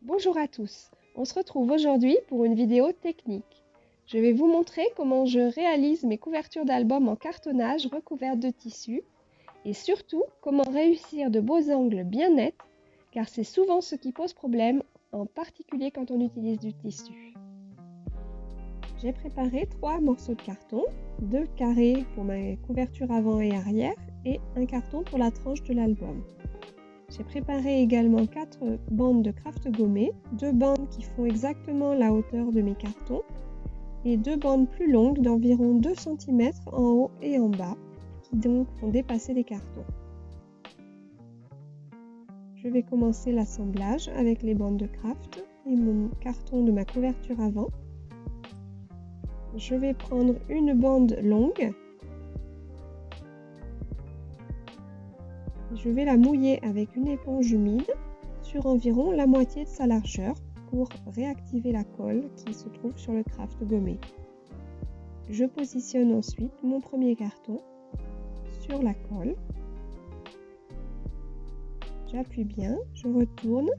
Bonjour à tous, on se retrouve aujourd'hui pour une vidéo technique. Je vais vous montrer comment je réalise mes couvertures d'albums en cartonnage recouvertes de tissu et surtout comment réussir de beaux angles bien nets car c'est souvent ce qui pose problème, en particulier quand on utilise du tissu. J'ai préparé 3 morceaux de carton, 2 carrés pour ma couverture avant et arrière et un carton pour la tranche de l'album. J'ai préparé également 4 bandes de craft gommées, 2 bandes qui font exactement la hauteur de mes cartons et 2 bandes plus longues d'environ 2 cm en haut et en bas qui donc vont dépasser les cartons. Je vais commencer l'assemblage avec les bandes de craft et mon carton de ma couverture avant. Je vais prendre une bande longue. Je vais la mouiller avec une éponge humide sur environ la moitié de sa largeur pour réactiver la colle qui se trouve sur le craft gommé. Je positionne ensuite mon premier carton sur la colle. J'appuie bien, je retourne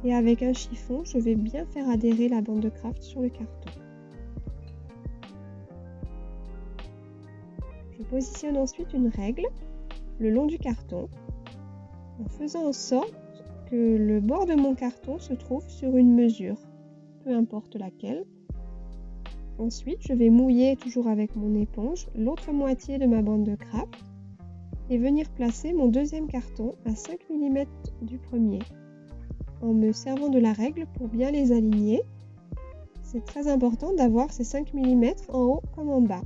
et avec un chiffon, je vais bien faire adhérer la bande de craft sur le carton. Je positionne ensuite une règle le long du carton en faisant en sorte que le bord de mon carton se trouve sur une mesure, peu importe laquelle. Ensuite, je vais mouiller toujours avec mon éponge l'autre moitié de ma bande de craft et venir placer mon deuxième carton à 5 mm du premier en me servant de la règle pour bien les aligner. C'est très important d'avoir ces 5 mm en haut comme en bas.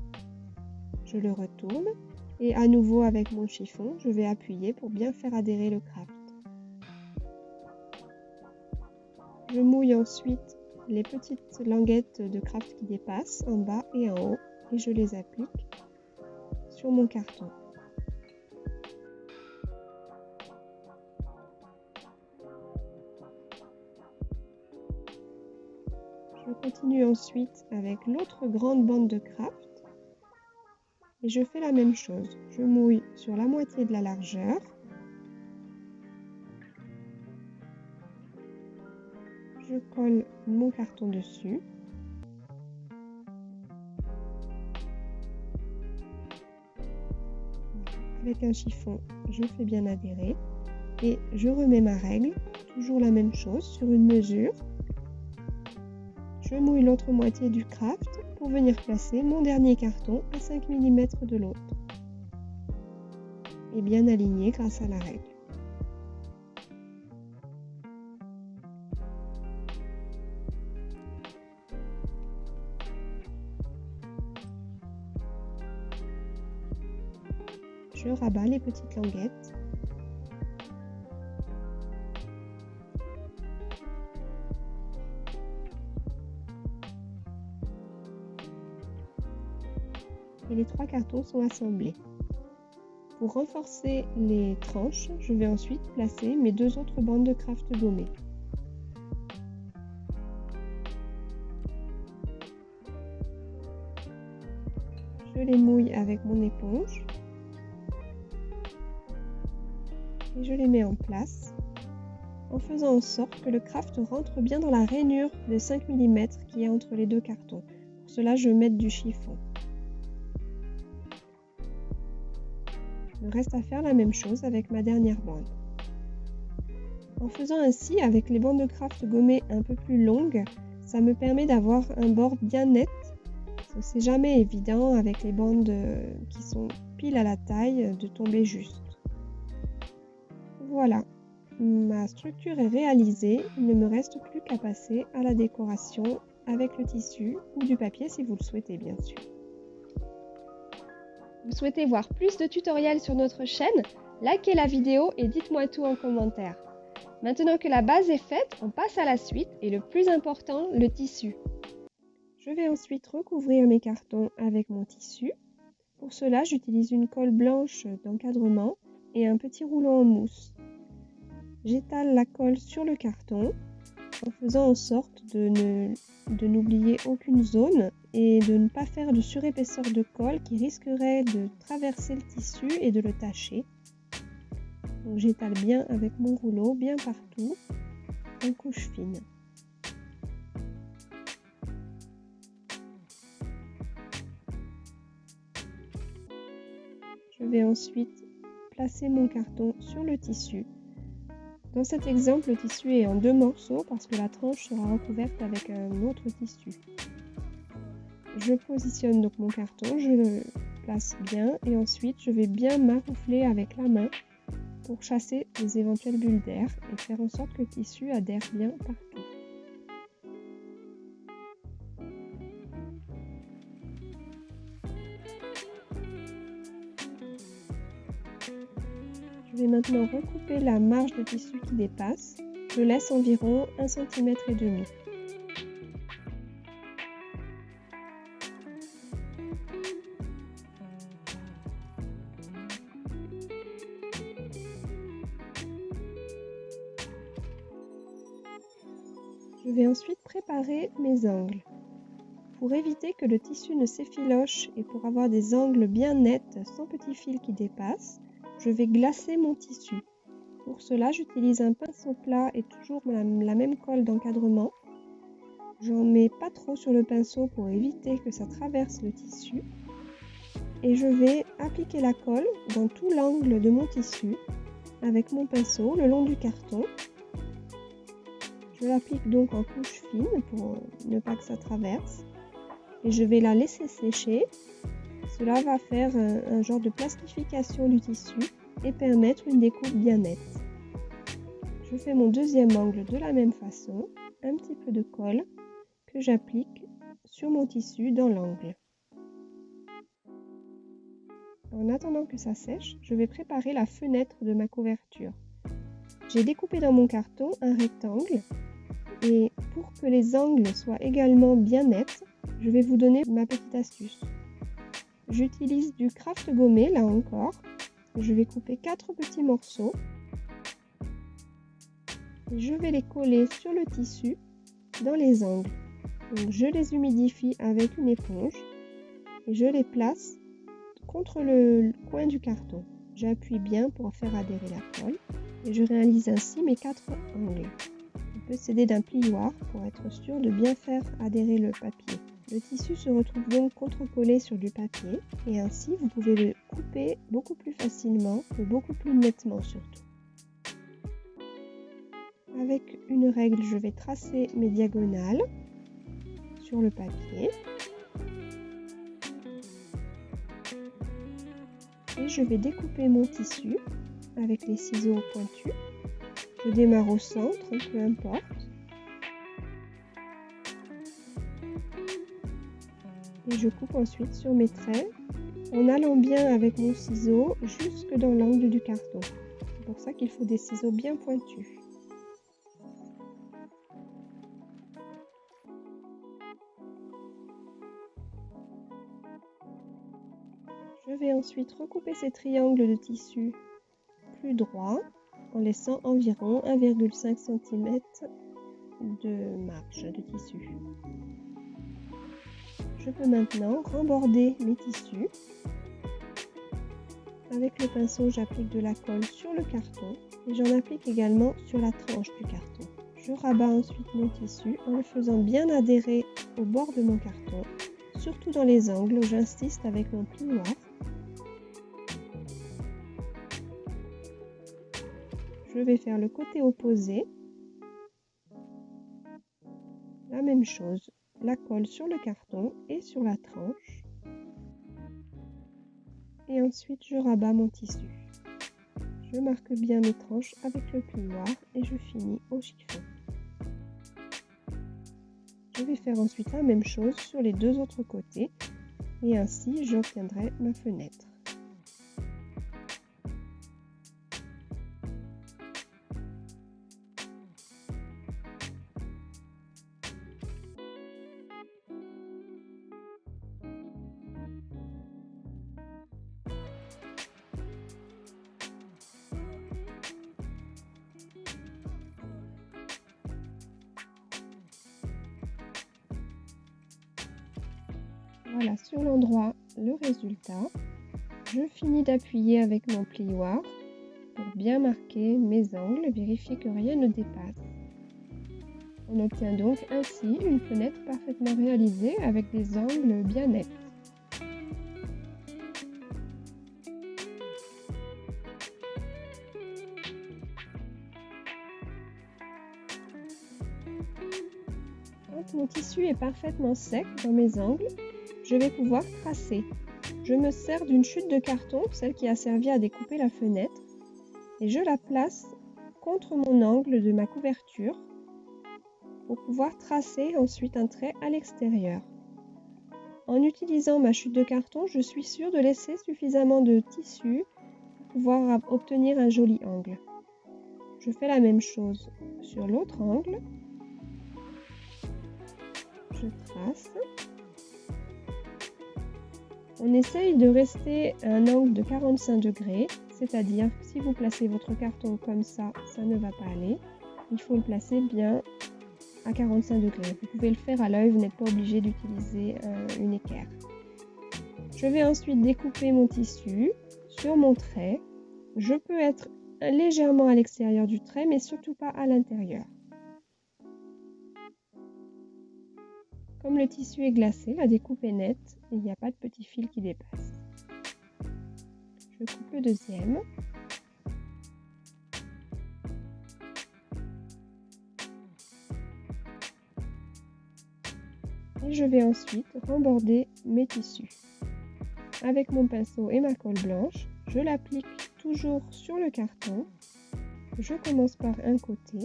Je le retourne et à nouveau avec mon chiffon, je vais appuyer pour bien faire adhérer le craft. Je mouille ensuite les petites languettes de craft qui dépassent en bas et en haut et je les applique sur mon carton. Je continue ensuite avec l'autre grande bande de craft. Et je fais la même chose, je mouille sur la moitié de la largeur. Je colle mon carton dessus. Avec un chiffon, je fais bien adhérer. Et je remets ma règle, toujours la même chose, sur une mesure. Je mouille l'autre moitié du craft pour venir placer mon dernier carton à 5 mm de l'autre et bien aligné grâce à la règle. Je rabats les petites languettes. Et les 3 cartons sont assemblés. Pour renforcer les tranches, je vais ensuite placer mes 2 autres bandes de craft gommées. Je les mouille avec mon éponge et je les mets en place en faisant en sorte que le craft rentre bien dans la rainure de 5 mm qu'il y a entre les 2 cartons. Pour cela, je vais mettre du chiffon. Il me reste à faire la même chose avec ma dernière bande. En faisant ainsi avec les bandes de craft gommées un peu plus longues, ça me permet d'avoir un bord bien net. C'est jamais évident avec les bandes qui sont pile à la taille de tomber juste. Voilà, ma structure est réalisée, il ne me reste plus qu'à passer à la décoration avec le tissu ou du papier si vous le souhaitez bien sûr. Vous souhaitez voir plus de tutoriels sur notre chaîne? Likez la vidéo et dites-moi tout en commentaire. Maintenant que la base est faite, on passe à la suite et le plus important, le tissu. Je vais ensuite recouvrir mes cartons avec mon tissu. Pour cela, j'utilise une colle blanche d'encadrement et un petit rouleau en mousse. J'étale la colle sur le carton en faisant en sorte de n'oublier aucune zone et de ne pas faire de surépaisseur de colle qui risquerait de traverser le tissu et de le tacher. Donc j'étale bien avec mon rouleau, bien partout, en couche fine. vais ensuite placer mon carton sur le tissu. Dans cet exemple, le tissu est en 2 morceaux parce que la tranche sera recouverte avec un autre tissu. Je positionne donc mon carton, je le place bien et ensuite je vais bien maroufler avec la main pour chasser les éventuelles bulles d'air et faire en sorte que le tissu adhère bien partout. Je vais maintenant recouper la marge de tissu qui dépasse. Je laisse environ 1,5 cm. Je vais ensuite préparer mes angles. Pour éviter que le tissu ne s'effiloche et pour avoir des angles bien nets sans petits fils qui dépassent, je vais glacer mon tissu. Pour cela, j'utilise un pinceau plat et toujours la même colle d'encadrement. J'en mets pas trop sur le pinceau pour éviter que ça traverse le tissu. Et je vais appliquer la colle dans tout l'angle de mon tissu avec mon pinceau le long du carton. Je l'applique donc en couche fine pour ne pas que ça traverse. Et je vais la laisser sécher. Cela va faire un genre de plastification du tissu et permettre une découpe bien nette. Je fais mon deuxième angle de la même façon, un petit peu de colle que j'applique sur mon tissu dans l'angle. En attendant que ça sèche, je vais préparer la fenêtre de ma couverture. J'ai découpé dans mon carton un rectangle et pour que les angles soient également bien nets, je vais vous donner ma petite astuce. J'utilise du craft gommé, là encore. Je vais couper 4 petits morceaux. Et je vais les coller sur le tissu dans les angles. Donc, je les humidifie avec une éponge et je les place contre le coin du carton. J'appuie bien pour faire adhérer la colle et je réalise ainsi mes 4 angles. On peut s'aider d'un plioir pour être sûr de bien faire adhérer le papier. Le tissu se retrouve donc contre-collé sur du papier et ainsi vous pouvez le couper beaucoup plus facilement et beaucoup plus nettement surtout. Avec une règle, je vais tracer mes diagonales sur le papier et je vais découper mon tissu avec les ciseaux pointus. Je démarre au centre, peu importe. Et je coupe ensuite sur mes traits en allant bien avec mon ciseau jusque dans l'angle du carton. C'est pour ça qu'il faut des ciseaux bien pointus. Je vais ensuite recouper ces triangles de tissu plus droits en laissant environ 1,5 cm de marge de tissu. Je peux maintenant remborder mes tissus. Avec le pinceau, j'applique de la colle sur le carton et j'en applique également sur la tranche du carton. Je rabats ensuite mon tissu en le faisant bien adhérer au bord de mon carton, surtout dans les angles où j'insiste avec mon plioir. Je vais faire le côté opposé. La même chose. La colle sur le carton et sur la tranche. Et ensuite, je rabats mon tissu. Je marque bien mes tranches avec le plioir et je finis au chiffon. Je vais faire ensuite la même chose sur les deux autres côtés et ainsi j'obtiendrai ma fenêtre. Voilà sur l'endroit le résultat. Je finis d'appuyer avec mon plioir pour bien marquer mes angles et vérifier que rien ne dépasse. On obtient donc ainsi une fenêtre parfaitement réalisée avec des angles bien nets. Quand mon tissu est parfaitement sec dans mes angles, je vais pouvoir tracer. Je me sers d'une chute de carton, celle qui a servi à découper la fenêtre, et je la place contre mon angle de ma couverture pour pouvoir tracer ensuite un trait à l'extérieur. En utilisant ma chute de carton, je suis sûre de laisser suffisamment de tissu pour pouvoir obtenir un joli angle. Je fais la même chose sur l'autre angle. Je trace. On essaye de rester à un angle de 45 degrés, c'est-à-dire si vous placez votre carton comme ça ne va pas aller. Il faut le placer bien à 45 degrés. Vous pouvez le faire à l'œil, vous n'êtes pas obligé d'utiliser une équerre. Je vais ensuite découper mon tissu sur mon trait. Je peux être légèrement à l'extérieur du trait, mais surtout pas à l'intérieur. Comme le tissu est glacé, la découpe est nette et il n'y a pas de petits fils qui dépassent. Je coupe le deuxième. Et je vais ensuite remborder mes tissus. Avec mon pinceau et ma colle blanche, je l'applique toujours sur le carton. Je commence par un côté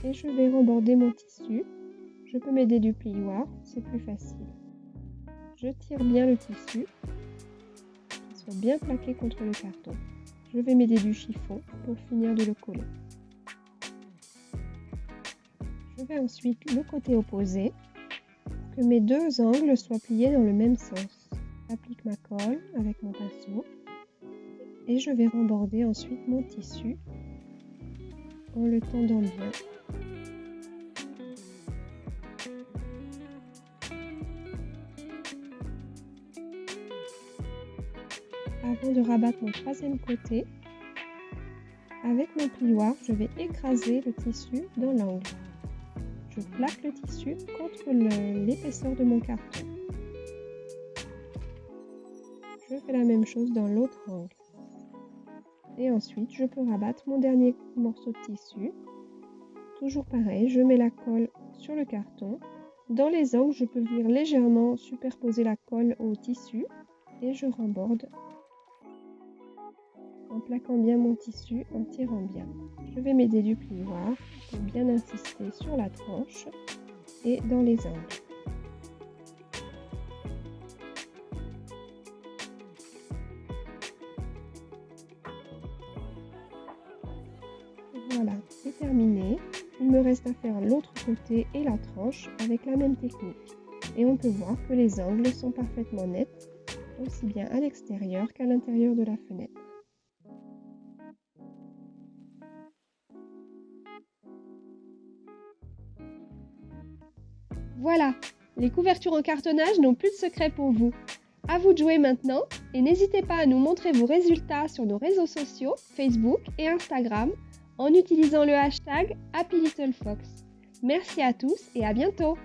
et je vais remborder mon tissu. Je peux m'aider du plioir, c'est plus facile. Je tire bien le tissu, qu'il soit bien plaqué contre le carton. Je vais m'aider du chiffon pour finir de le coller. Je vais ensuite le côté opposé pour que mes deux angles soient pliés dans le même sens. J'applique ma colle avec mon pinceau et je vais remborder ensuite mon tissu en le tendant bien. Avant de rabattre mon troisième côté, avec mon plioir, je vais écraser le tissu dans l'angle. Je plaque le tissu contre l'épaisseur de mon carton. Je fais la même chose dans l'autre angle. Et ensuite, je peux rabattre mon dernier morceau de tissu. Toujours pareil, je mets la colle sur le carton. Dans les angles, je peux venir légèrement superposer la colle au tissu et je remborde en plaquant bien mon tissu, en tirant bien. Je vais m'aider du plioir pour bien insister sur la tranche et dans les angles. Voilà, c'est terminé. Il me reste à faire l'autre côté et la tranche avec la même technique. Et on peut voir que les angles sont parfaitement nets, aussi bien à l'extérieur qu'à l'intérieur de la fenêtre. Voilà, les couvertures en cartonnage n'ont plus de secret pour vous. À vous de jouer maintenant et n'hésitez pas à nous montrer vos résultats sur nos réseaux sociaux, Facebook et Instagram, en utilisant le hashtag HappyLittleFox. Merci à tous et à bientôt!